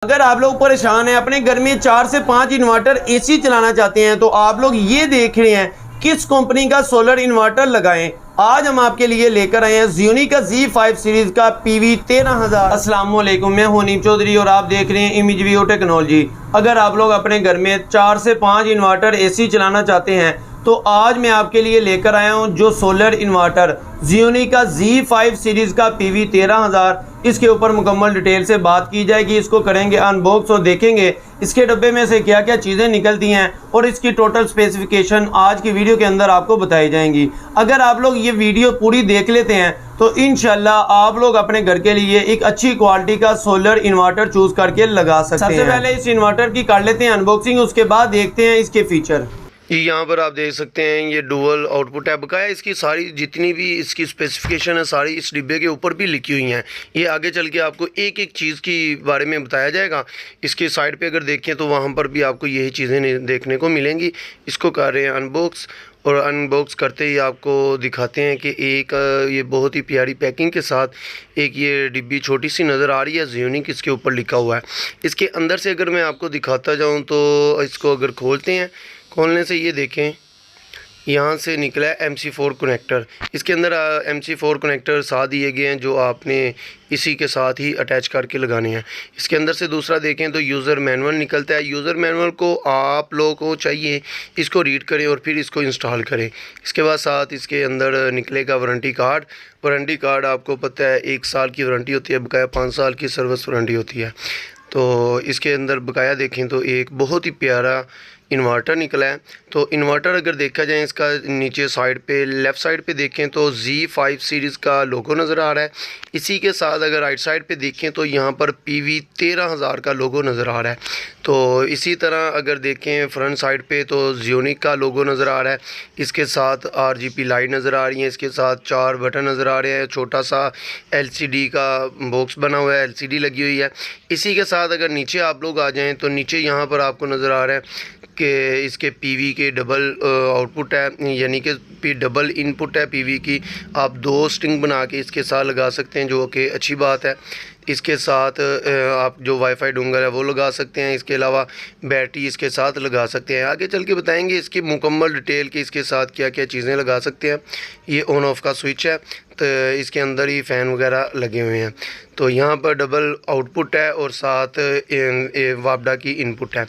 अगर आप लोग परेशान हैं अपने घर में 4 से 5 इन्वर्टर एसी चलाना चाहते हैं तो आप लोग ये देख रहे हैं किस कंपनी का सोलर इन्वर्टर लगाएं। आज हम आपके लिए लेकर आए हैं Xiaomi का Z5 सीरीज का PV 13000। अस्सलाम वालेकुम, मैं हूं नीम चौधरी और आप देख रहे हैं इमेज व्यू टेक्नोलॉजी। अगर आप लोग अपने घर में 4 से 5 इन्वर्टर एसी चलाना चाहते हैं तो आज मैं आपके लिए लेकर आया हूं जो सोलर इन्वर्टर Xiaomi का Z5 सीरीज का PV 13000। इसके ऊपर मुकम्मल डिटेल से बात की जाएगी। इसको करेंगे अनबॉक्स और देखेंगे इसके डब्बे में से क्या क्या चीज़ें निकलती हैं और इसकी टोटल स्पेसिफिकेशन आज की वीडियो के अंदर आपको बताई जाएंगी। अगर आप लोग ये वीडियो पूरी देख लेते हैं तो इंशाल्लाह आप लोग अपने घर के लिए एक अच्छी क्वालिटी का सोलर इन्वर्टर चूज़ करके लगा सकते हैं। सबसे पहले इस इन्वर्टर की कर लेते हैं अनबॉक्सिंग, उसके बाद देखते हैं इसके फीचर। यहाँ पर आप देख सकते हैं ये डुअल आउटपुट है। बकाया इसकी सारी जितनी भी इसकी स्पेसिफिकेशन है सारी इस डिब्बे के ऊपर भी लिखी हुई हैं। ये आगे चल के आपको एक एक चीज़ की बारे में बताया जाएगा। इसके साइड पे अगर देखें तो वहाँ पर भी आपको यही चीज़ें देखने को मिलेंगी। इसको कर रहे हैं अनबॉक्स और अनबॉक्स करते ही आपको दिखाते हैं कि एक ये बहुत ही प्यारी पैकिंग के साथ एक ये डिब्बी छोटी सी नज़र आ रही है Xiaomi की, इसके ऊपर लिखा हुआ है। इसके अंदर से अगर मैं आपको दिखाता जाऊँ तो इसको अगर खोलते हैं, खोलने से ये देखें यहाँ से निकला है MC4 कनेक्टर। इसके अंदर MC4 कनेक्टर साथ दिए गए हैं जो आपने इसी के साथ ही अटैच करके लगाने हैं। इसके अंदर से दूसरा देखें तो यूज़र मैनुअल निकलता है। यूज़र मैनुअल को आप लोगों को चाहिए इसको रीड करें और फिर इसको इंस्टॉल करें। इसके बाद साथ इसके अंदर निकलेगा वारंटी कार्ड। वारंटी कार्ड आपको पता है 1 साल की वारंटी होती है, बकाया 5 साल की सर्विस वारंटी होती है। तो इसके अंदर बकाया देखें तो एक बहुत ही प्यारा इन्वर्टर निकला है। तो इन्वर्टर अगर देखा जाए इसका नीचे साइड पे लेफ़्ट साइड पे देखें तो Z5 सीरीज़ का लोगो नज़र आ रहा है। इसी के साथ अगर राइट साइड पे देखें तो यहाँ पर PV 13000 का लोगो नज़र आ रहा है। तो इसी तरह अगर देखें फ्रंट साइड पे तो Xiaomi का लोगो नज़र आ रहा है। इसके साथ RGB लाइट नज़र आ रही है। इसके साथ 4 बटन नज़र आ रहे हैं। छोटा सा LCD का बॉक्स बना हुआ है, LCD लगी हुई है। इसी के साथ अगर नीचे आप लोग आ जाएँ तो नीचे यहाँ पर आपको नज़र आ रहा है कि इसके PV के डबल आउटपुट है, यानी कि डबल इनपुट है PV की। आप 2 स्ट्रिंग बना के इसके साथ लगा सकते हैं जो कि अच्छी बात है। इसके साथ आप जो वाईफाई डोंगर है वो लगा सकते हैं। इसके अलावा बैटरी इसके साथ लगा सकते हैं। आगे चल के बताएंगे इसकी मुकम्मल डिटेल कि इसके साथ क्या क्या चीज़ें लगा सकते हैं। ये ऑन ऑफ का स्विच है, तो इसके अंदर ही फ़ैन वगैरह लगे हुए हैं। तो यहाँ पर डबल आउटपुट है और साथ वापडा की इनपुट है।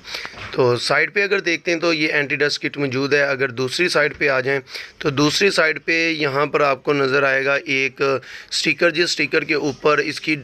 तो साइड पे अगर देखते हैं तो ये एंटी डस्ट किट मौजूद है। अगर दूसरी साइड पे आ जाएं तो दूसरी साइड पे यहाँ पर आपको नज़र आएगा एक स्टिकर, जिस स्टिकर के ऊपर इसकी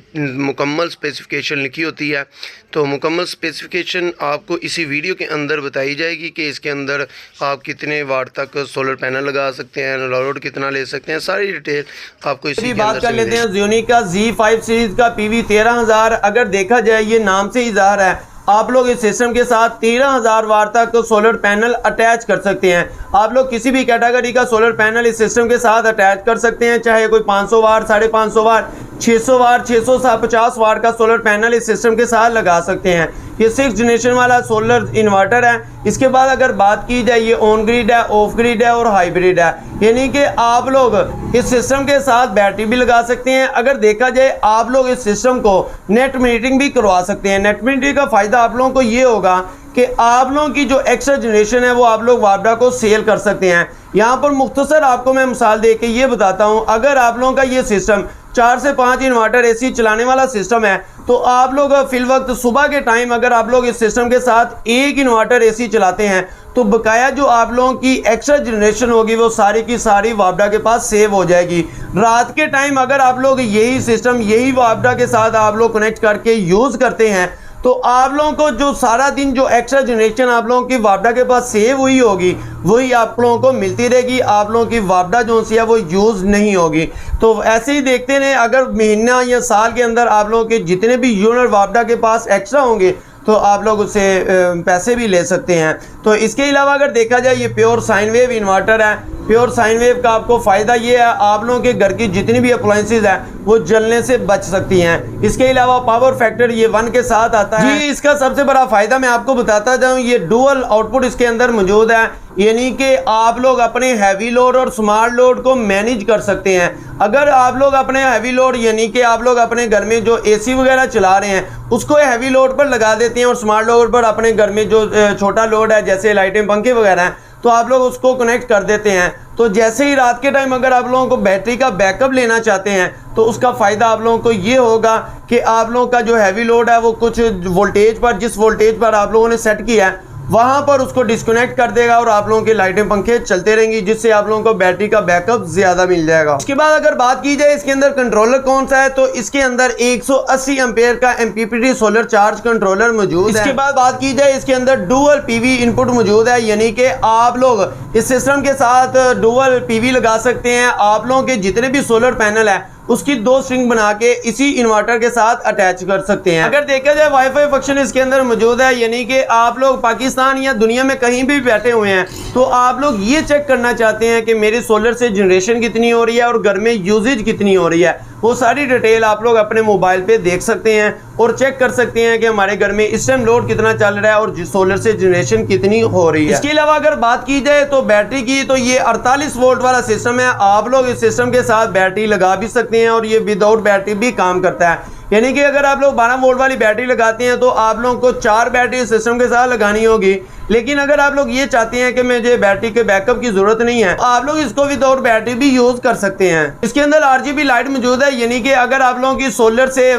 मुकम्मल स्पेसिफिकेशन लिखी होती है। तो मुकम्मल स्पेसिफिकेशन आपको इसी वीडियो के अंदर बताई जाएगी कि इसके अंदर आप कितने वाट तक सोलर पैनल लगा सकते हैं, लोड कितना ले सकते हैं, सारी डिटेल आपको इसी के बात कर लेते हैं Xiaomi का Z5 सीरीज का PV 13000। अगर देखा जाए ये नाम से ही ज़ाहिर है आप लोग इस सिस्टम के साथ 13000 वाट तक सोलर पैनल अटैच कर सकते हैं। आप लोग किसी भी कैटेगरी का सोलर पैनल इस सिस्टम के साथ अटैच कर सकते हैं, चाहे कोई 500 वाट, 550 वाट, 600 वाट, 650 वाट का सोलर पैनल इस सिस्टम के साथ लगा सकते हैं। ये 6 जनरेशन वाला सोलर इन्वर्टर है। इसके बाद अगर बात की जाए ये ऑन ग्रिड है, ऑफ ग्रिड है और हाइब्रिड है, यानी कि आप लोग इस सिस्टम के साथ बैटरी भी लगा सकते हैं। अगर देखा जाए आप लोग इस सिस्टम को नेट मीटरिंग भी करवा सकते हैं। नेट मीटरिंग का फ़ायदा आप लोगों को ये होगा कि आप लोगों की जो एक्स्ट्रा जनरेशन है वो आप लोग वापडा को सेल कर सकते हैं। यहाँ पर मुख्तसर आपको मैं मिसाल दे के ये बताता हूँ, अगर आप लोगों का ये सिस्टम 4 से 5 इन्वर्टर एसी चलाने वाला सिस्टम है तो आप लोग फिल वक्त सुबह के टाइम अगर आप लोग इस सिस्टम के साथ एक इन्वर्टर एसी चलाते हैं तो बकाया जो आप लोगों की एक्स्ट्रा जनरेशन होगी वो सारी की सारी वापडा के पास सेव हो जाएगी। रात के टाइम अगर आप लोग यही सिस्टम यही वापडा के साथ आप लोग कनेक्ट करके यूज़ करते हैं तो आप लोगों को जो सारा दिन जो एक्स्ट्रा जनरेशन आप लोगों की वापडा के पास सेव हुई होगी वही आप लोगों को मिलती रहेगी। आप लोगों की वापडा जो सी है वो यूज़ नहीं होगी। तो ऐसे ही देखते रहें, अगर महीना या साल के अंदर आप लोगों के जितने भी यूनिट वापडा के पास एक्स्ट्रा होंगे तो आप लोग उससे पैसे भी ले सकते हैं। तो इसके अलावा अगर देखा जाए ये प्योर साइन वेव इन्वर्टर है। प्योर साइन वेव का आपको फ़ायदा ये है आप लोगों के घर की जितनी भी अप्लाइंसेज है वो जलने से बच सकती हैं। इसके अलावा पावर फैक्टर ये 1 के साथ आता है। जी, इसका सबसे बड़ा फायदा मैं आपको बताता जाऊं, ये डुअल आउटपुट इसके अंदर मौजूद है, यानी कि आप लोग अपने हैवी लोड और स्मॉल लोड को मैनेज कर सकते हैं। अगर आप लोग अपने हैवी लोड यानी कि आप लोग अपने घर में जो एसी वगैरह चला रहे हैं उसको हैवी लोड पर लगा देते हैं और स्मॉल लोड पर अपने घर में जो छोटा लोड है जैसे लाइटें पंखे वगैरह हैं तो आप लोग उसको कनेक्ट कर देते हैं। तो जैसे ही रात के टाइम अगर आप लोगों को बैटरी का बैकअप लेना चाहते हैं तो उसका फ़ायदा आप लोगों को ये होगा कि आप लोगों का जो हैवी लोड है वो कुछ वोल्टेज पर, जिस वोल्टेज पर आप लोगों ने सेट किया है वहां पर उसको डिस्कनेक्ट कर देगा और आप लोगों के लाइटें पंखे चलते रहेंगी, जिससे आप लोगों को बैटरी का बैकअप ज्यादा मिल जाएगा। उसके बाद अगर बात की जाए इसके अंदर कंट्रोलर कौन सा है, तो इसके अंदर 180 एम्पेयर का MPPT सोलर चार्ज कंट्रोलर मौजूद है। इसके बाद बात की जाए इसके अंदर डुअल PV इनपुट मौजूद है, यानी कि आप लोग इस सिस्टम के साथ डुअल PV लगा सकते हैं। आप लोगों के जितने भी सोलर पैनल है उसकी 2 स्ट्रिंग बना के इसी इन्वर्टर के साथ अटैच कर सकते हैं। अगर देखा जाए वाईफाई फंक्शन इसके अंदर मौजूद है, यानी कि आप लोग पाकिस्तान या दुनिया में कहीं भी बैठे हुए हैं तो आप लोग ये चेक करना चाहते हैं कि मेरी सोलर से जनरेशन कितनी हो रही है और घर में यूजेज कितनी हो रही है, वो सारी डिटेल आप लोग अपने मोबाइल पे देख सकते हैं और चेक कर सकते हैं कि हमारे घर में इस टाइम लोड कितना चल रहा है और सोलर से जनरेशन कितनी हो रही है। इसके अलावा अगर बात की जाए तो बैटरी की, तो ये 48 वोल्ट वाला सिस्टम है। आप लोग इस सिस्टम के साथ बैटरी लगा भी सकते हैं और ये विदाउट बैटरी भी काम करता है, यानी कि अगर आप लोग 12 वोल्ट वाली बैटरी लगाते हैं तो आप लोगों को 4 बैटरी सिस्टम के साथ लगानी होगी। लेकिन अगर आप लोग ये चाहते हैं कि मुझे बैटरी के बैकअप की जरूरत नहीं है, आप लोग इसको विदाउट बैटरी भी यूज कर सकते हैं। इसके अंदर RGB लाइट मौजूद है, यानी कि अगर आप लोगों की सोलर से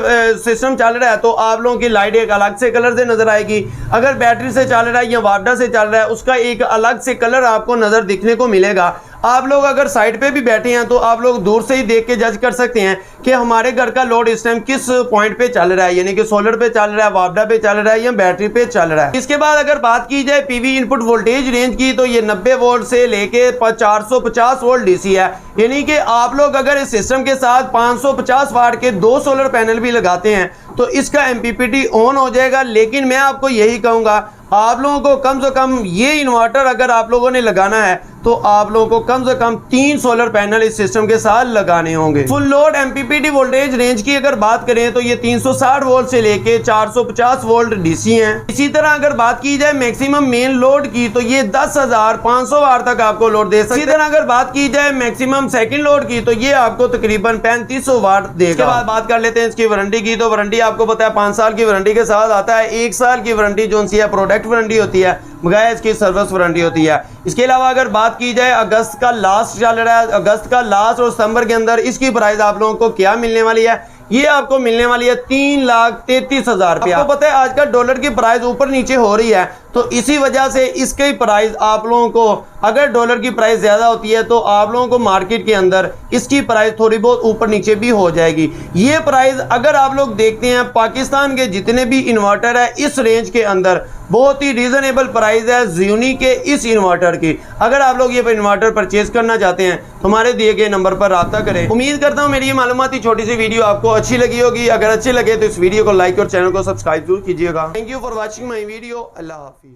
सिस्टम चल रहा है तो आप लोगों की लाइट एक अलग से कलर से नजर आएगी। अगर बैटरी से चल रहा है या वापडा से चल रहा है उसका एक अलग से कलर आपको नजर दिखने को मिलेगा। आप लोग अगर साइड पे भी बैठे हैं तो आप लोग दूर से ही देख के जज कर सकते हैं कि हमारे घर का लोड इस टाइम किस पॉइंट पे चल रहा है, यानी कि सोलर पे चल रहा है, वापडा पे चल रहा है या बैटरी पे चल रहा है। इसके बाद अगर बात की जाए PV इनपुट वोल्टेज रेंज की, तो ये 90 वोल्ट से लेके 450 वोल्ट DC है, यानी कि आप लोग अगर इस सिस्टम के साथ 550 वाट के 2 सोलर पैनल भी लगाते हैं तो इसका MPPT ऑन हो जाएगा। लेकिन मैं आपको यही कहूंगा आप लोगों को कम से कम ये इन्वर्टर अगर आप लोगों ने लगाना है तो आप लोगों को कम से कम 3 सोलर पैनल इस सिस्टम के साथ लगाने होंगे। Full load MPPT voltage range की अगर बात करें तो ये 360 वोल्ट से लेके 450 वोल्ट DC हैं। इसी तरह अगर बात की जाए मैक्सिमम मेन लोड की तो ये 10,500 वाट तक आपको लोड दे सकते हैं। इसी तरह अगर बात की जाए मैक्सिमम सेकंड लोड की तो ये आपको तकरीबन 3500 वाट देगा। इसके बाद बात कर लेते हैं इसकी वारंटी की, तो वारंटी आपको पता है 5 साल की वारंटी के साथ आता है। 1 साल की वारंटी जो सी है प्रोडक्ट वारंटी होती है, बगैर इसकी सर्विस वारंटी होती है। इसके अलावा अगर बात की जाए अगस्त का लास्ट चल रहा है, अगस्त का लास्ट और सितंबर के अंदर इसकी प्राइस आप लोगों को क्या मिलने वाली है, ये आपको मिलने वाली है 3,33,000 रुपया। आपको पता है आज का डॉलर की प्राइस ऊपर नीचे हो रही है तो इसी वजह से इसकी प्राइस आप लोगों को, अगर डॉलर की प्राइस ज्यादा होती है तो आप लोगों को मार्केट के अंदर इसकी प्राइस थोड़ी बहुत ऊपर नीचे भी हो जाएगी। ये प्राइस अगर आप लोग देखते हैं पाकिस्तान के जितने भी इन्वर्टर है इस रेंज के अंदर बहुत ही रीजनेबल प्राइस है ज़ियोनी के इस इन्वर्टर की। अगर आप लोग ये इन्वर्टर परचेज करना चाहते हैं तो हमारे दिए गए नंबर पर रब्ता करें। उम्मीद करता हूँ मेरी ये मालूमाती छोटी सी वीडियो आपको अच्छी लगी होगी। अगर अच्छी लगे तो इस वीडियो को लाइक और चैनल को सब्सक्राइब जरूर कीजिएगा। Thank you for watching my video. अल्लाह हाफिज़।